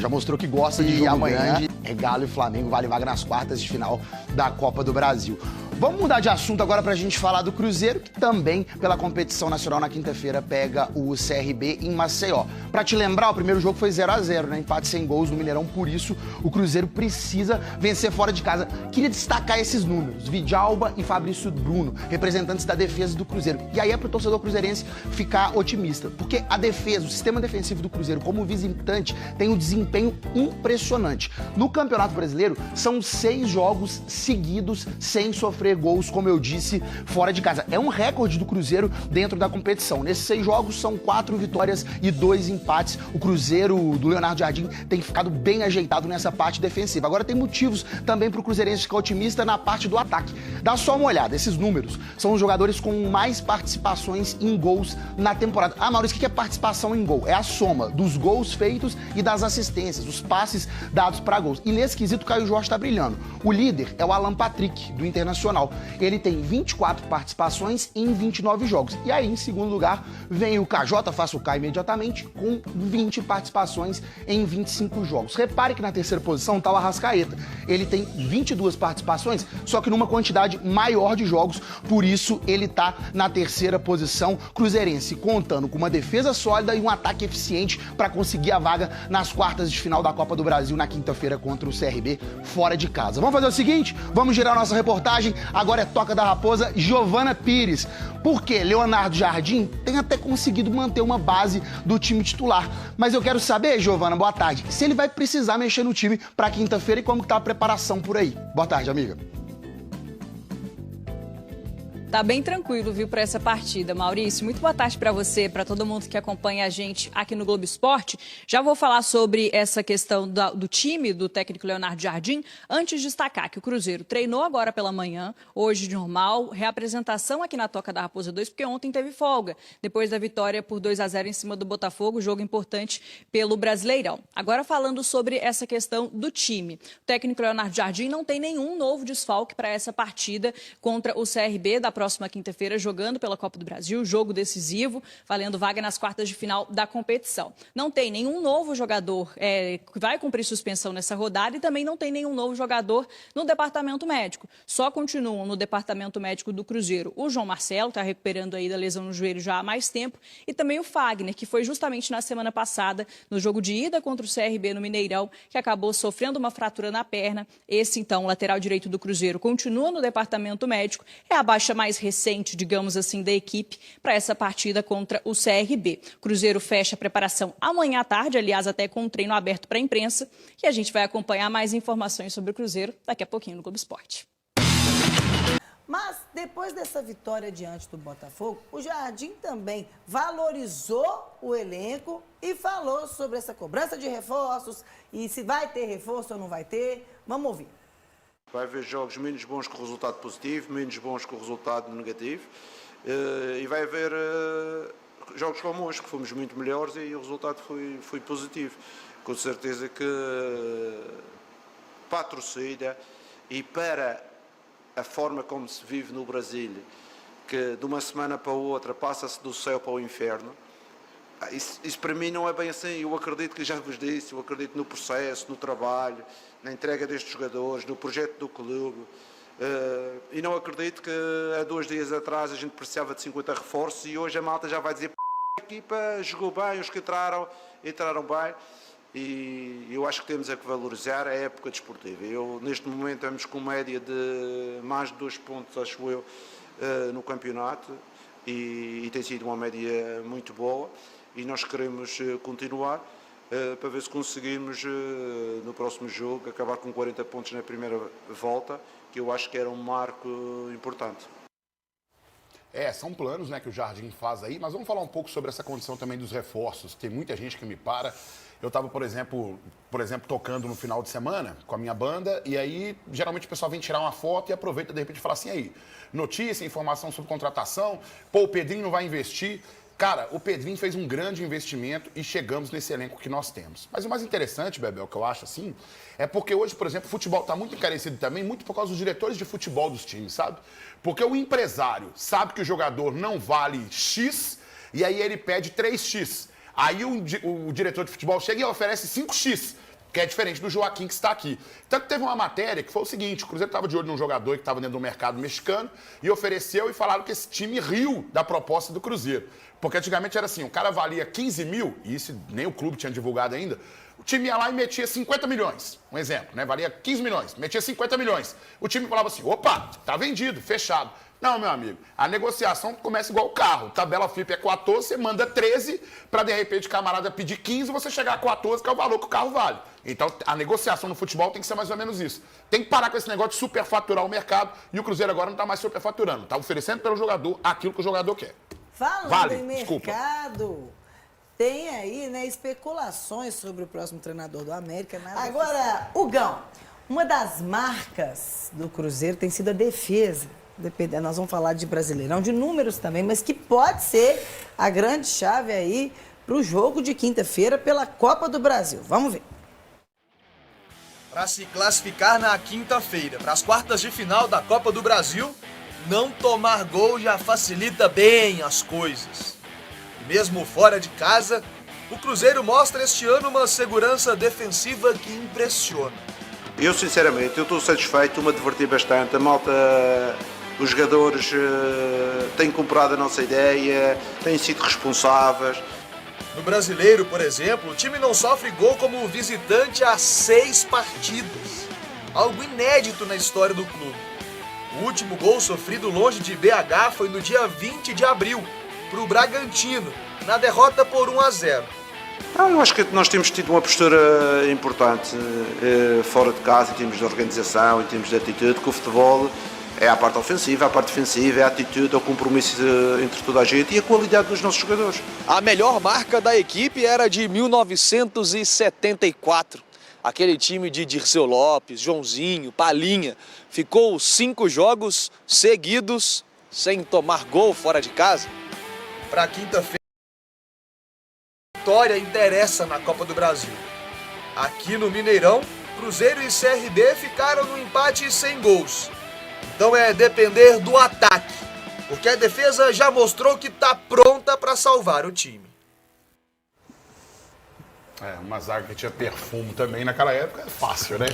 já mostrou que gosta de jogo amanhã grande. É Galo e Flamengo, vale vaga nas quartas de final da Copa do Brasil. Vamos mudar de assunto agora pra gente falar do Cruzeiro, que também, pela competição nacional na quinta-feira, pega o CRB em Maceió. Pra te lembrar, o primeiro jogo foi 0-0, né? Empate sem gols no Mineirão, por isso o Cruzeiro precisa vencer fora de casa. Queria destacar esses números, Vidalba e Fabrício Bruno, representantes da defesa do Cruzeiro. E aí é pro torcedor cruzeirense ficar otimista, porque a defesa, o sistema defensivo do Cruzeiro, como visitante, tem um desempenho impressionante. No Campeonato Brasileiro, são 6 jogos seguidos sem sofrer gols, como eu disse, fora de casa. É um recorde do Cruzeiro dentro da competição. Nesses 6 jogos, são 4 vitórias e 2 empates. O Cruzeiro do Leonardo Jardim tem ficado bem ajeitado nessa parte defensiva. Agora tem motivos também para o cruzeirense ficar otimista na parte do ataque. Dá só uma olhada, esses números são os jogadores com mais participações em gols na temporada. Ah, Maurício, o que é participação em gol? É a soma dos gols feitos e das assistências, os passes dados para gols. E nesse quesito, o Caio Jorge está brilhando. O líder é o Alan Patrick, do Internacional. Ele tem 24 participações em 29 jogos. E aí, em segundo lugar, vem o KJ, faço o K imediatamente, com 20 participações em 25 jogos. Repare que na terceira posição está o Arrascaeta. Ele tem 22 participações, só que numa quantidade maior de jogos, por isso ele está na terceira posição. Cruzeirense contando com uma defesa sólida e um ataque eficiente para conseguir a vaga nas quartas de final da Copa do Brasil na quinta-feira contra o CRB, fora de casa. Vamos fazer o seguinte? Vamos girar nossa reportagem. Agora é Toca da Raposa, Giovana Pires. Porque Leonardo Jardim tem até conseguido manter uma base do time titular. Mas eu quero saber, Giovana, boa tarde, se ele vai precisar mexer no time para quinta-feira e como está a preparação por aí. Boa tarde, amiga. Tá bem tranquilo, viu, para essa partida, Maurício. Muito boa tarde para você, para todo mundo que acompanha a gente aqui no Globo Esporte. Já vou falar sobre essa questão do time do técnico Leonardo Jardim. Antes de destacar que o Cruzeiro treinou agora pela manhã, hoje de normal, reapresentação aqui na Toca da Raposa 2, porque ontem teve folga, depois da vitória por 2-0 em cima do Botafogo, jogo importante pelo Brasileirão. Agora falando sobre essa questão do time. O técnico Leonardo Jardim não tem nenhum novo desfalque para essa partida contra o CRB da próxima quinta-feira, jogando pela Copa do Brasil, jogo decisivo, valendo vaga nas quartas de final da competição. Não tem nenhum novo jogador que vai cumprir suspensão nessa rodada e também não tem nenhum novo jogador no departamento médico. Só continuam no departamento médico do Cruzeiro o João Marcelo, que está recuperando aí da lesão no joelho já há mais tempo, e também o Fagner, que foi justamente na semana passada, no jogo de ida contra o CRB no Mineirão, que acabou sofrendo uma fratura na perna. Esse, então, lateral direito do Cruzeiro, continua no departamento médico, é a baixa mais recente, digamos assim, da equipe para essa partida contra o CRB. Cruzeiro fecha a preparação amanhã à tarde, aliás, até com um treino aberto para a imprensa, e a gente vai acompanhar mais informações sobre o Cruzeiro daqui a pouquinho no Globo Esporte. Mas, depois dessa vitória diante do Botafogo, o Jardim também valorizou o elenco e falou sobre essa cobrança de reforços e se vai ter reforço ou não vai ter. Vamos ouvir. Vai haver jogos menos bons com o resultado positivo, menos bons com o resultado negativo. E vai haver jogos como hoje, que fomos muito melhores e o resultado foi positivo. Com certeza que para a torcida e para a forma como se vive no Brasil, que de uma semana para a outra passa-se do céu para o inferno, isso para mim não é bem assim. Eu acredito que já vos disse, eu acredito no processo, no trabalho, na entrega destes jogadores, no projeto do clube. E não acredito que há 2 dias atrás a gente precisava de 50 reforços e hoje a malta já vai dizer a equipa jogou bem, os que entraram bem. E eu acho que temos é que valorizar a época desportiva. Neste momento estamos com média de mais de 2 pontos, acho eu, no campeonato e tem sido uma média muito boa. E nós queremos continuar para ver se conseguimos no próximo jogo acabar com 40 pontos na primeira volta, que eu acho que era um marco importante. São planos, né, que o Jardim faz aí, mas vamos falar um pouco sobre essa condição também dos reforços. Tem muita gente que me para. Eu estava, por exemplo, tocando no final de semana com a minha banda e aí, geralmente, o pessoal vem tirar uma foto e aproveita, de repente, e fala assim, aí, notícia, informação sobre contratação, o Pedrinho não vai investir. Cara, o Pedrinho fez um grande investimento e chegamos nesse elenco que nós temos. Mas o mais interessante, Bebel, que eu acho assim, é porque hoje, por exemplo, o futebol está muito encarecido também, muito por causa dos diretores de futebol dos times, sabe? Porque o empresário sabe que o jogador não vale X e aí ele pede 3X. Aí o diretor de futebol chega e oferece 5X. que é diferente do Joaquim que está aqui. Tanto que teve uma matéria que foi o seguinte, o Cruzeiro estava de olho num jogador que estava dentro do mercado mexicano e ofereceu e falaram que esse time riu da proposta do Cruzeiro. Porque antigamente era assim, o cara valia 15 mil, e isso nem o clube tinha divulgado ainda, o time ia lá e metia 50 milhões, um exemplo, né? Valia 15 milhões, metia 50 milhões. O time falava assim, opa, tá vendido, fechado. Não, meu amigo, a negociação começa igual o carro. Tabela FIP é 14, você manda 13, para de repente o camarada pedir 15, você chegar a 14, que é o valor que o carro vale. Então a negociação no futebol tem que ser mais ou menos isso. Tem que parar com esse negócio de superfaturar o mercado, e o Cruzeiro agora não está mais superfaturando, está oferecendo pelo jogador aquilo que o jogador quer. Falando em mercado, tem aí, né, especulações sobre o próximo treinador do América. Agora, Hugão, uma das marcas do Cruzeiro tem sido a defesa. Dependendo, nós vamos falar de Brasileirão, de números também, mas que pode ser a grande chave aí para o jogo de quinta-feira pela Copa do Brasil. Vamos ver. Para se classificar na quinta-feira para as quartas de final da Copa do Brasil, não tomar gol já facilita bem as coisas. E mesmo fora de casa, o Cruzeiro mostra este ano uma segurança defensiva que impressiona. Eu, sinceramente, eu estou satisfeito, estou-me a divertir bastante. A malta, os jogadores têm comprado a nossa ideia, têm sido responsáveis. No Brasileiro, por exemplo, o time não sofre gol como visitante há 6 partidas. Algo inédito na história do clube. O último gol sofrido longe de BH foi no dia 20 de abril, para o Bragantino, na derrota por 1-0. Eu acho que nós temos tido uma postura importante fora de casa, em termos de organização, em termos de atitude, que o futebol é a parte ofensiva, a parte defensiva, é a atitude, é o compromisso entre toda a gente e a qualidade dos nossos jogadores. A melhor marca da equipe era de 1974. Aquele time de Dirceu Lopes, Joãozinho, Palinha, ficou 5 jogos seguidos sem tomar gol fora de casa. Para quinta-feira, a vitória interessa na Copa do Brasil. Aqui no Mineirão, Cruzeiro e CRB ficaram no empate sem gols. Então é depender do ataque, porque a defesa já mostrou que está pronta para salvar o time. Uma zaga que tinha perfume também naquela época, é fácil, né?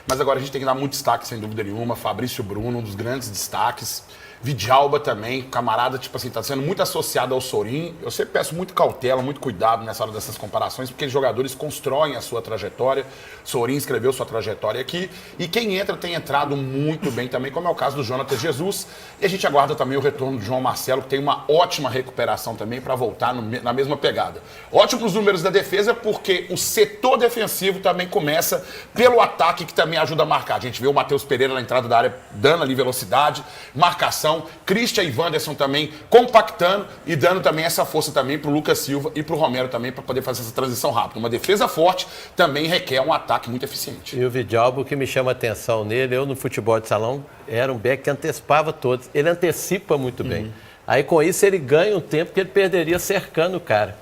Mas agora a gente tem que dar muito destaque, sem dúvida nenhuma. Fabrício Bruno, um dos grandes destaques. Vidalba também, camarada, tipo assim, tá sendo muito associado ao Sorin. Eu sempre peço muito cautela, muito cuidado nessa hora dessas comparações, porque os jogadores constroem a sua trajetória. Sorin escreveu sua trajetória aqui. E quem entra tem entrado muito bem também, como é o caso do Jonatas Jesus. E a gente aguarda também o retorno do João Marcelo, que tem uma ótima recuperação também para voltar na mesma pegada. Ótimos números da defesa, porque o setor defensivo também começa pelo ataque, que também ajuda a marcar. A gente vê o Matheus Pereira na entrada da área, dando ali velocidade, marcação. Christian e Wanderson também compactando e dando também essa força também pro Lucas Silva e pro Romero também para poder fazer essa transição rápida. Uma defesa forte também requer um ataque muito eficiente. E o Vidalba, o que me chama a atenção nele, eu no futebol de salão, era um back que antecipava todos. Ele antecipa muito bem. Aí com isso ele ganha um tempo que ele perderia cercando o cara.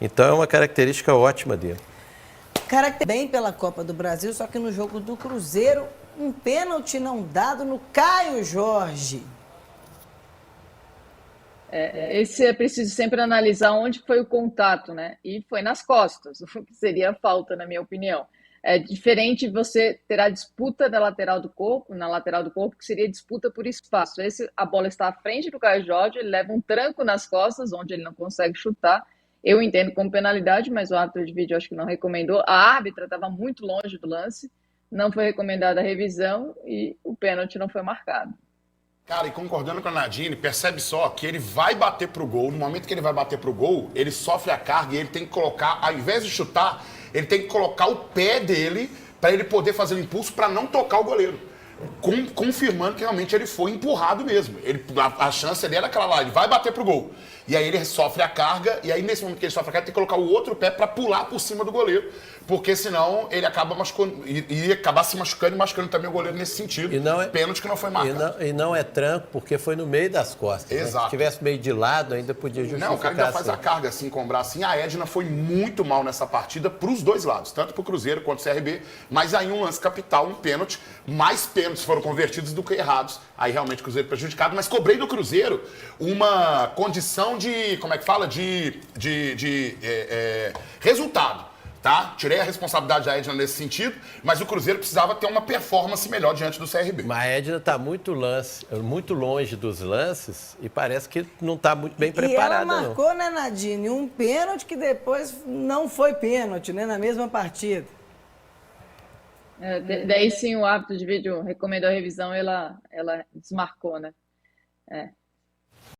Então é uma característica ótima dele. Bem pela Copa do Brasil, só que no jogo do Cruzeiro, um pênalti não dado no Caio Jorge. Esse é preciso sempre analisar onde foi o contato, né? E foi nas costas, o que seria falta, na minha opinião. É diferente você ter a disputa na lateral do corpo, que seria disputa por espaço. A bola está à frente do Caio Jorge, ele leva um tranco nas costas, onde ele não consegue chutar. Eu entendo como penalidade, mas o árbitro de vídeo acho que não recomendou. A árbitra estava muito longe do lance, não foi recomendada a revisão e o pênalti não foi marcado. Cara, e concordando com a Nadine, percebe só que ele vai bater pro gol. No momento que ele vai bater pro gol, ele sofre a carga e ele tem que colocar, ao invés de chutar, ele tem que colocar o pé dele para ele poder fazer o impulso para não tocar o goleiro. Confirmando que realmente ele foi empurrado mesmo. A chance dele era aquela lá, ele vai bater pro gol. E aí ele sofre a carga, e aí nesse momento que ele sofre a carga, tem que colocar o outro pé para pular por cima do goleiro. Porque senão ele acaba machucando, ia acabar se machucando e machucando também o goleiro nesse sentido. Pênalti que não foi marcado. E não é tranco, porque foi no meio das costas. Exato. Né? Se tivesse meio de lado, ainda podia justificar. Não, o cara ainda faz a carga assim com o braço. Assim. A Edna foi muito mal nessa partida pros dois lados, tanto pro Cruzeiro quanto pro CRB. Mas aí um lance capital, um pênalti, mais pênaltis foram convertidos do que errados. Aí realmente o Cruzeiro prejudicado, mas cobrei do Cruzeiro uma condição de, como é que fala? De resultado. tá? Tirei a responsabilidade da Edna nesse sentido, mas o Cruzeiro precisava ter uma performance melhor diante do CRB. Mas a Edna está muito longe dos lances e parece que não está muito bem preparada. E ela marcou, né, Nadine, um pênalti que depois não foi pênalti, né, na mesma partida. Daí sim o árbitro de vídeo recomendou a revisão, ela desmarcou, né?